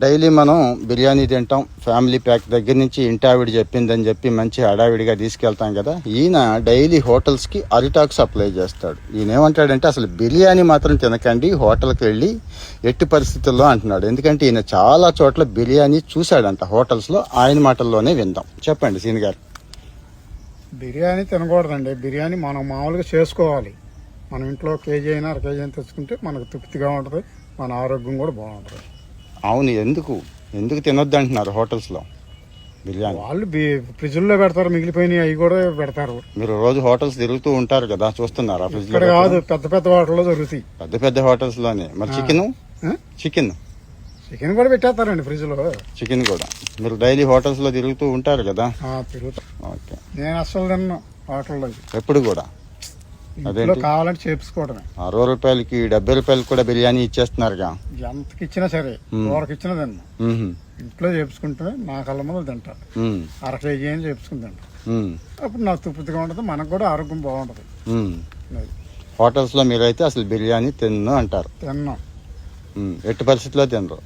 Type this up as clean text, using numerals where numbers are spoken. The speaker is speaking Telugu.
డైలీ మనం బిర్యానీ తింటాం, ఫ్యామిలీ ప్యాక్ దగ్గర నుంచి ఇంటి ఆవిడ చెప్పిందని చెప్పి మంచి హడావిడిగా తీసుకెళ్తాం కదా. ఈయన డైలీ హోటల్స్కి అరిటాకు సప్లై చేస్తాడు. ఈయన ఏమంటాడంటే అసలు బిర్యానీ మాత్రం తినకండి, హోటల్కి వెళ్ళి ఎట్టి పరిస్థితుల్లో అంటున్నాడు. ఎందుకంటే ఈయన చాలా చోట్ల బిర్యానీ చూశాడంట హోటల్స్లో. ఆయన మాటల్లోనే విందాం. చెప్పండి సీని గారు. బిర్యానీ తినకూడదండి. బిర్యానీ మనం మామూలుగా చేసుకోవాలి. మనం ఇంట్లో కేజీ అయినా అర కేజీ అయినా తెచ్చుకుంటే మనకు తృప్తిగా ఉంటుంది, మన ఆరోగ్యం కూడా బాగుంటుంది. అవును, ఎందుకు తినొద్దు అంటున్నారు హోటల్స్లో బిర్యానీ? వాళ్ళు ఫ్రిడ్జ్లో పెడతారు, మిగిలిపోయినాయి అవి కూడా పెడతారు. మీరు రోజు హోటల్స్ తిరుగుతూ ఉంటారు కదా, చూస్తున్నారా? ఫ్రిడ్జ్ ఇక్కడ కాదు, పెద్ద హోటల్లో దొరుకుతాయి. పెద్ద హోటల్స్ లోనే. మరి చికెన్ కూడా పెట్టేస్తారండి ఫ్రిడ్జ్ లో. చికెన్ కూడా మీరు డైలీ హోటల్స్ లో తిరుగుతూ ఉంటారు కదా? తిరుగుతా. ఓకే. నేను అసలు తిన్నా హోటల్లో ఎప్పుడు కూడా. ఇంట్లో కావాలంటే చేపించుకోవడమే. 60 రూపాయలకి 70 రూపాయలకి కూడా బిర్యానీ ఇచ్చేస్తున్నారుగా. ఎంతకి ఇచ్చినా సరే, కూరకి ఇచ్చినా తిన్నా. ఇంట్లో చేపించుకుంటే నా కళ్ళ ముందు తింటా. అర కేజీ అని చేపించుకుని తింటా. అప్పుడు నాకు తృప్తిగా ఉంటుంది, మనకు కూడా ఆరోగ్యం బాగుంటుంది. హోటల్స్ లో మీరైతే అసలు బిర్యానీ తిన్ను అంటారు. తిన్నాం. ఎట్టి పరిస్థితిలో తినరు.